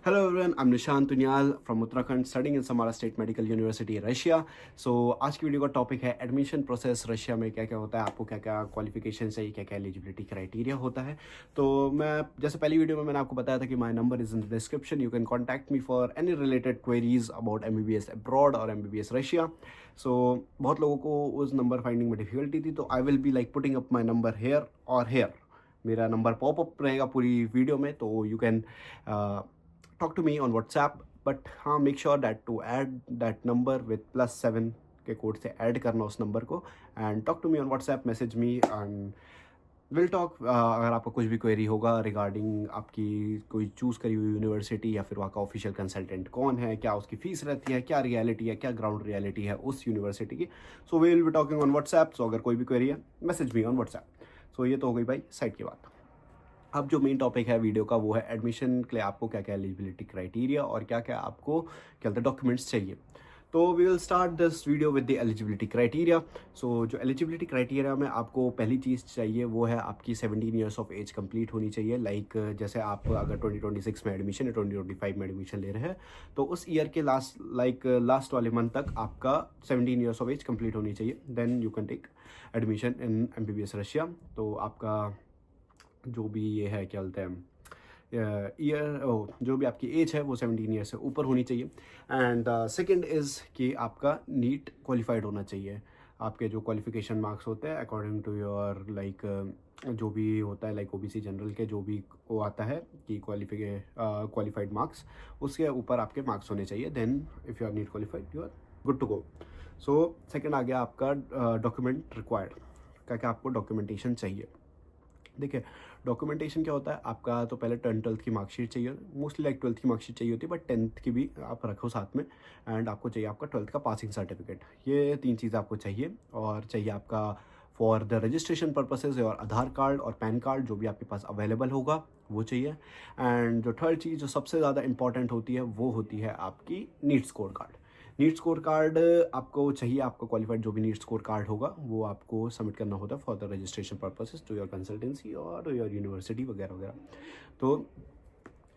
Hello everyone, I'm Nishant Tunyal from Uttarakhand studying in Samara State Medical University, Russia. So आज की video का topic है admission process Russia में क्या क्या होता है, आपको क्या क्या क्वालिफिकेशन चाहिए, क्या क्या एलिजिबिलिटी क्राइटेरिया होता है. तो मैं जैसे पहली वीडियो में मैंने आपको बताया था कि my number is in the description. You can contact me for any related queries about MBBS abroad और MBBS रशिया. सो बहुत लोगों को उस नंबर फाइंडिंग में डिफिकल्टी थी, तो I will be like putting up my number here और here. मेरा नंबर पॉप अप रहेगा पूरी वीडियो में, तो you can talk to me on WhatsApp. But हाँ, make sure that to add that number with +7 के कोड से ऐड करना उस नंबर को. And talk to me on WhatsApp, message me and will talk. अगर आपका कुछ भी क्वेरी होगा रिगार्डिंग आपकी कोई चूज़ करी हुई यूनिवर्सिटी या फिर वहाँ का ऑफिशियल कंसल्टेंट कौन है, क्या उसकी फ़ीस रहती है, क्या रियलिटी है, क्या ग्राउंड रियलिटी है उस यूनिवर्सिटी की, so we will be talking on WhatsApp. So अगर कोई भी क्वेरी है message me on WhatsApp. So ये तो हो गई भाई साइड की बात. अब जो मेन टॉपिक है वीडियो का वो है एडमिशन के लिए आपको क्या क्या एलिजिबिलिटी क्राइटेरिया और क्या क्या आपको क्या कहते हैं डॉक्यूमेंट्स चाहिए. तो we will start this video with the eligibility criteria. So जो एलिजिबिलिटी क्राइटेरिया में आपको पहली चीज़ चाहिए वो है आपकी 17 ईयर्स ऑफ एज कंप्लीट होनी चाहिए. लाइक जैसे आप अगर 2026 में एडमिशन या 2025 में एडमिशन ले रहे हैं तो उस ईयर के लास्ट वाले मंथ तक आपका 17 ईयर्स ऑफ एज कंप्लीट होनी चाहिए. Then you can take admission in MBBS Russia. तो आपका जो भी ये है क्या बोलते हैं जो भी आपकी एज है वो 17 ईयर से ऊपर होनी चाहिए. एंड सेकंड इज़ कि आपका नीट क्वालिफाइड होना चाहिए. आपके जो क्वालिफिकेशन मार्क्स होते हैं अकॉर्डिंग टू योर लाइक जो भी होता है लाइक OBC जनरल के जो भी वो आता है कि क्वालिफाइड मार्क्स, उसके ऊपर आपके मार्क्स होने चाहिए. Then if you are NEET qualified you are good to go. So second आ गया आपका डॉक्यूमेंट रिक्वायर्ड. क्या क्या आपको डॉक्यूमेंटेशन चाहिए. देखिए डॉक्यूमेंटेशन क्या होता है आपका, तो पहले 10th की मार्कशीट चाहिए. मोस्टली लाइक 12th की मार्कशीट चाहिए होती है, बट 10th की भी आप रखो साथ में. एंड आपको चाहिए आपका 12th का पासिंग सर्टिफिकेट. ये 3 चीज़ आपको चाहिए. और चाहिए आपका फॉर द रजिस्ट्रेशन पर्पसेज और आधार कार्ड और पैन कार्ड जो भी आपके पास अवेलेबल होगा वो चाहिए. एंड जो थर्ड चीज़ जो सबसे ज़्यादा इंपॉर्टेंट होती है वो होती है आपकी NEET score card. NEET score card आपको चाहिए. आपका क्वालिफाइड जो भी नीट स्कोर कार्ड होगा वो आपको सबमिट करना होता है for the registration purposes to your consultancy और योर यूनिवर्सिटी वगैरह वगैरह. तो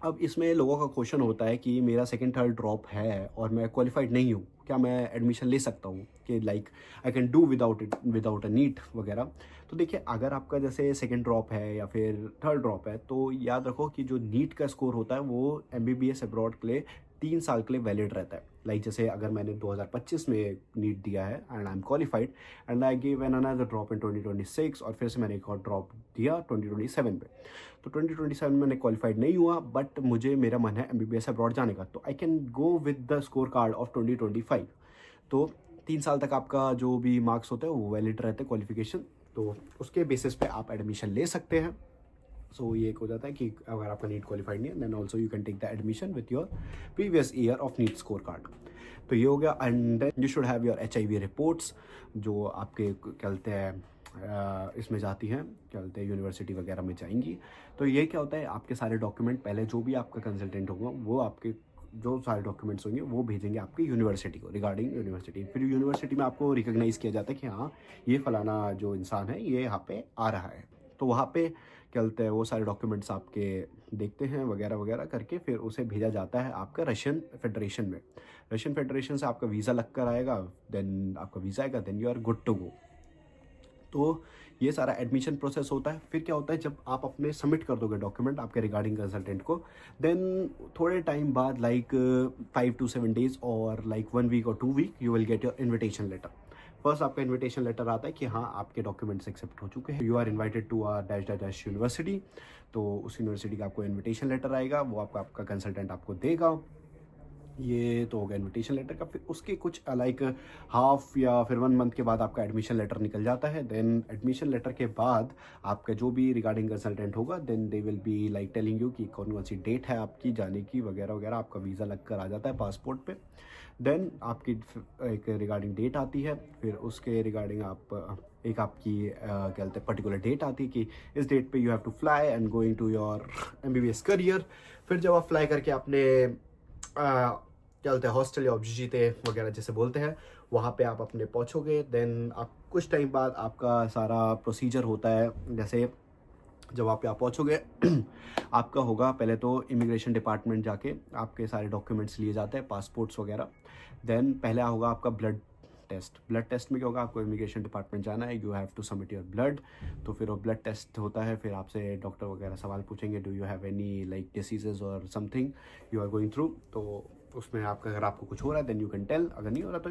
अब इसमें लोगों का क्वेश्चन होता है कि मेरा सेकंड थर्ड ड्रॉप है और मैं क्वालिफाइड नहीं हूँ, क्या मैं एडमिशन ले सकता हूँ कि like I can do without a NEET वगैरह. तो देखिए अगर आपका जैसे सेकंड ड्रॉप है या फिर थर्ड ड्रॉप है तो याद रखो कि जो नीट का स्कोर होता है वो MBBS अब्रॉड के लिए 3 साल के लिए वैलिड रहता है. लाइक जैसे अगर मैंने 2025 में नीट दिया है and I am qualified and I give an another drop in 2026 और फिर से मैंने एक और ड्रॉप दिया 2027 में, तो 2027 में मैंने क्वालिफाइड नहीं हुआ बट मुझे मेरा मन है MBBS अब्रॉड जाने का, तो I can go with the score card of 2025. तो 3 साल तक आपका जो भी मार्क्स होते हैं वो वैलिड रहते हैं क्वालिफिकेशन, तो उसके बेसिस पे आप एडमिशन ले सकते हैं. सो ये एक हो जाता है कि अगर आपका नीट क्वालिफाइड नहीं है then also you can take the admission with your previous year of NEET score card. तो ये हो गया. And then you should have your HIV reports जो आपके क्या कहते हैं इसमें जाती हैं, क्या कहते हैं यूनिवर्सिटी वगैरह में जाएंगी. तो ये क्या होता है आपके सारे डॉक्यूमेंट पहले जो भी आपका कंसल्टेंट होगा वो आपके जो सारे डॉक्यूमेंट्स होंगे वो भेजेंगे आपकी यूनिवर्सिटी को रिगार्डिंग यूनिवर्सिटी. फिर यूनिवर्सिटी में आपको रिकॉग्नाइज़ किया जाता है कि हाँ ये फलाना जो इंसान है ये यहाँ पे आ रहा है. तो वहाँ पे क्या बोलते हैं वो सारे डॉक्यूमेंट्स आपके देखते हैं वगैरह वगैरह करके फिर उसे भेजा जाता है आपका रशियन फेडरेशन में. रशियन फेडरेशन से आपका वीज़ा लग कर आएगा. देन आपका वीज़ा आएगा then you are good to go. तो ये सारा एडमिशन प्रोसेस होता है. फिर क्या होता है जब आप अपने सबमिट कर दोगे डॉक्यूमेंट आपके रिगार्डिंग कंसल्टेंट को, देन थोड़े टाइम बाद लाइक 5 to 7 days और लाइक 1 week और 2 week you will get your invitation letter. First आपका इन्विटेशन लेटर आता है कि हाँ आपके डॉक्यूमेंट्स एक्सेप्ट हो चुके हैं, you are invited to a dash dash dash university. तो उस यूनिवर्सिटी का आपको इन्विटेशन लेटर आएगा, वो आपका कंसल्टेंट आपको देगा. ये तो हो गया इन्विटेशन लेटर का. फिर उसके कुछ लाइक हाफ या फिर 1 month के बाद आपका एडमिशन लेटर निकल जाता है. देन एडमिशन लेटर के बाद आपका जो भी रिगार्डिंग कंसल्टेंट होगा then they will be like telling you कि कौन कौन सी डेट है आपकी जाने की वगैरह वगैरह. आपका वीज़ा लग कर आ जाता है पासपोर्ट पे. देन आपकी एक रिगार्डिंग डेट आती है. फिर उसके रिगार्डिंग आप एक आपकी क्या बोलते हैं पर्टिकुलर डेट आती है कि इस डेट पे you have to fly and going to your MBBS career. फिर जब आप फ्लाई करके अपने क्या बोलते हैं हॉस्टल या ऑब्जिटे वगैरह जैसे बोलते हैं वहाँ पे आप अपने पहुँचोगे. देन आप कुछ टाइम बाद आपका सारा प्रोसीजर होता है. जैसे जब आप यहाँ पहुँचोगे आपका होगा पहले तो इमिग्रेशन डिपार्टमेंट जाके आपके सारे डॉक्यूमेंट्स लिए जाते हैं, पासपोर्ट्स वगैरह। देन पहले होगा आपका ब्लड टेस्ट में क्या होगा, आपको इमिग्रेशन डिपार्टमेंट जाना है, you have to submit your blood. तो फिर वो ब्लड टेस्ट होता है, फिर आपसे डॉक्टर वगैरह सवाल पूछेंगे, do you have any like diseases और something you are going through. तो उसमें आपका अगर आपको कुछ हो रहा है देन यू कैन टेल, अगर नहीं हो रहा तो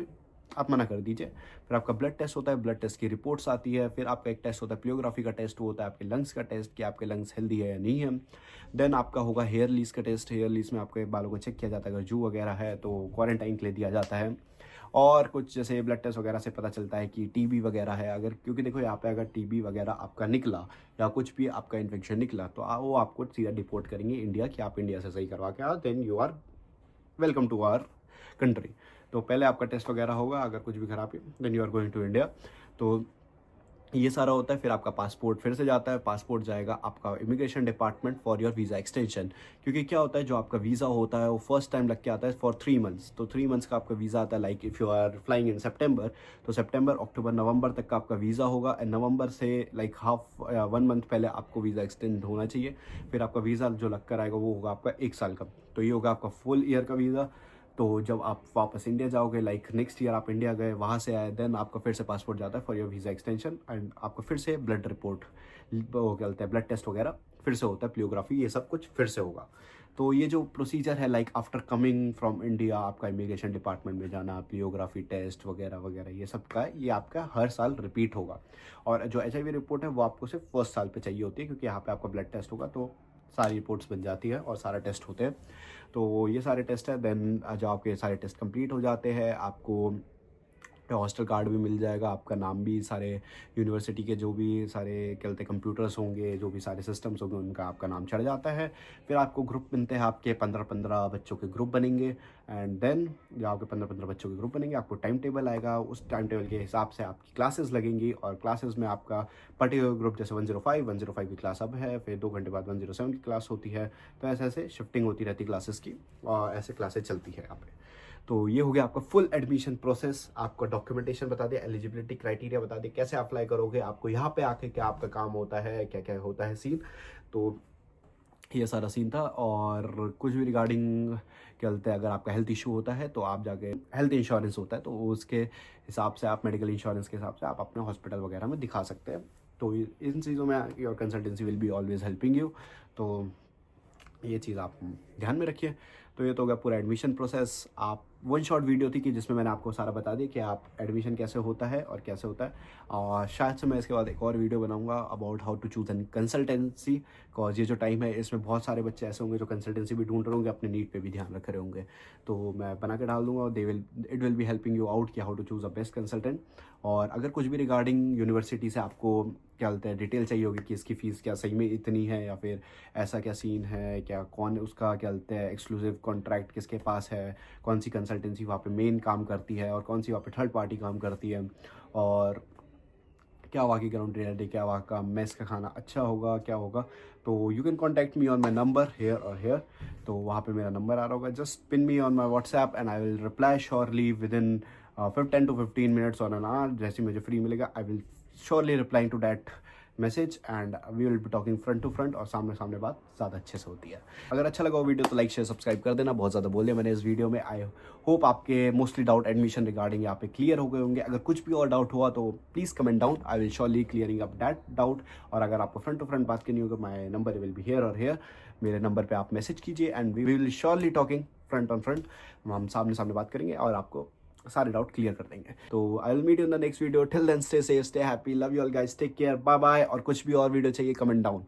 आप मना कर दीजिए। फिर आपका ब्लड टेस्ट होता है, ब्लड टेस्ट की रिपोर्ट्स आती है। फिर आपका एक टेस्ट होता है प्लियोग्राफी का टेस्ट, वो होता है आपके लंग्स का टेस्ट कि आपके लंग्स हेल्दी है या नहीं है। देन आपका होगा हेयर लीस का टेस्ट, हेयर लीस में आपके बालों को चेक किया जाता है, अगर जू वगैरह है तो क्वारंटाइन के लिए दिया जाता है। और कुछ जैसे ब्लड टेस्ट वगैरह से पता चलता है कि टीबी वगैरह है, अगर क्योंकि देखो यहाँ पे अगर टीबी वगैरह आपका निकला या कुछ भी आपका इन्फेक्शन निकला तो वो आपको सीधा डिपोर्ट करेंगे इंडिया, कि आप इंडिया से सही करवा के आओ, then you are welcome to our country. तो पहले आपका टेस्ट वगैरह होगा, अगर कुछ भी खराब है then you are going to India. तो ये सारा होता है। फिर आपका पासपोर्ट फिर से जाता है, पासपोर्ट जाएगा आपका immigration department for your visa extension. क्योंकि क्या होता है, जो आपका वीज़ा होता है वो फर्स्ट टाइम लग के आता है फॉर 3 मंथ्स। तो 3 मंथ्स का आपका वीज़ा आता है, like if you are flying in सितंबर तो सितंबर, अक्टूबर, नवंबर तक का आपका वीज़ा होगा। एंड नवंबर से लाइक 1 मंथ पहले आपको वीज़ा एक्सटेंड होना चाहिए। फिर आपका वीज़ा जो लग कर आएगा वो होगा आपका 1 साल का। तो ये होगा आपका फुल ईयर का वीज़ा। तो जब आप वापस इंडिया जाओगे, लाइक नेक्स्ट ईयर आप इंडिया गए, वहाँ से आए, देन आपका फिर से पासपोर्ट जाता है for your visa extension. And आपको फिर से ब्लड रिपोर्ट वो क्या बोलते हैं, ब्लड टेस्ट वगैरह फिर से होता है, प्लियोग्राफी, ये सब कुछ फिर से होगा। तो ये जो प्रोसीजर है, like after coming from India, आपका इमिग्रेशन डिपार्टमेंट में जाना, प्लियोग्राफी टेस्ट वगैरह वगैरह, ये सब का ये आपका हर साल रिपीट होगा। और जो HIV रिपोर्ट है वो आपको सिर्फ फर्स्ट साल पे चाहिए होती है, क्योंकि यहाँ पे आपका ब्लड टेस्ट होगा तो सारी रिपोर्ट्स बन जाती है और सारा टेस्ट होते हैं। तो ये सारे टेस्ट है। देन जब आपके सारे टेस्ट कंप्लीट हो जाते हैं, आपको हॉस्टल कार्ड भी मिल जाएगा, आपका नाम भी सारे यूनिवर्सिटी के जो भी सारे क्या बोलते हैं कंप्यूटर्स होंगे, जो भी सारे सिस्टम्स होंगे, उनका आपका नाम चढ़ जाता है। फिर आपको ग्रुप बनते हैं, आपके 15-15 बच्चों के ग्रुप बनेंगे। एंड देन जब आपके 15-15 बच्चों के ग्रुप बनेंगे, आपको टाइम टेबल आएगा, उस टाइम टेबल के हिसाब से आपकी क्लासेस लगेंगी। और क्लासेस में आपका पर्टिकुलर ग्रुप, जैसे 105 की क्लास अब है, फिर 2 घंटे बाद 107 की क्लास होती है। तो ऐसे ऐसे शिफ्टिंग होती रहती है क्लासेस की, और ऐसे क्लासेस चलती है यहाँ पे। तो ये हो गया आपका फुल एडमिशन प्रोसेस। आपका डॉक्यूमेंटेशन बता दिया, एलिजिबिलिटी क्राइटेरिया बता दिया, कैसे अप्लाई करोगे, आपको यहाँ पे आके क्या आपका काम होता है, क्या क्या होता है सीन। तो ये सारा सीन था। और कुछ भी रिगार्डिंग क्या बोलते हैं, अगर आपका हेल्थ इशू होता है तो आप जाके, हेल्थ इंश्योरेंस होता है तो उसके हिसाब से आप, मेडिकल इंश्योरेंस के हिसाब से आप अपने हॉस्पिटल वगैरह में दिखा सकते हैं। तो इन चीज़ों में your consultancy will be always helping you. तो ये चीज़ आप ध्यान में रखिए। तो ये तो हो गया पूरा एडमिशन प्रोसेस। आप वन शॉट वीडियो थी कि जिसमें मैंने आपको सारा बता दिया कि आप एडमिशन कैसे होता है और कैसे होता है। और शायद से मैं इसके बाद एक और वीडियो बनाऊंगा about how to choose an consultancy. Because ये जो टाइम है इसमें बहुत सारे बच्चे ऐसे होंगे जो कंसल्टेंसी भी ढूंढ रहे होंगे, अपने नीड पे भी ध्यान रख रहे होंगे। तो मैं बना के डाल दूंगा और it will be helping you out कि how to choose a best consultant. और अगर कुछ भी रिगार्डिंग यूनिवर्सिटी से आपको क्या बोलते हैं डिटेल चाहिए होगी कि इसकी फ़ीस क्या सही में इतनी है, या फिर ऐसा क्या सीन है, क्या कौन उसका क्या बोलते हैं एक्सक्लूसिव कॉन्ट्रैक्ट किसके पास है, कौन सी कंसल्टेंसी वहाँ पे मेन काम करती है और कौन सी वहाँ पे थर्ड पार्टी काम करती है, और क्या वहाँ की ग्राउंड रियलिटी, क्या वहाँ का मेस का खाना अच्छा होगा, क्या होगा। तो you can contact me on my number here और हेयर। तो वहाँ पे मेरा नंबर आ रहा होगा, just pin me on my WhatsApp and I will reply surely within 10 to 15 minutes और एन आवर। जैसे मुझे फ्री मिलेगा I will surely replying to that message and we will be talking front to front, और सामने सामने बात ज़्यादा अच्छे से होती है। अगर अच्छा लगा वो वीडियो तो लाइक शेयर सब्सक्राइब कर देना। बहुत ज़्यादा बोल दिया मैंने इस वीडियो में। आई होप आपके मोस्टली डाउट एडमिशन रिगार्डिंग यहाँ पे क्लियर हो गए होंगे। अगर कुछ भी और डाउट हुआ तो please comment down, I will surely clearing up that doubt. और अगर आपको फ्रंट टू फ्रंट बात करनी होगी, my number will be here और हेयर। मेरे नंबर पर आप मैसेज कीजिए and we will surely talking front on front. हम सामने सामने बात करेंगे और आपको सारे डाउट क्लियर कर देंगे। तो I will meet you in the next video. Till then stay safe, stay happy, love you all guys, take care, bye bye. और कुछ भी और वीडियो चाहिए कमेंट डाउन।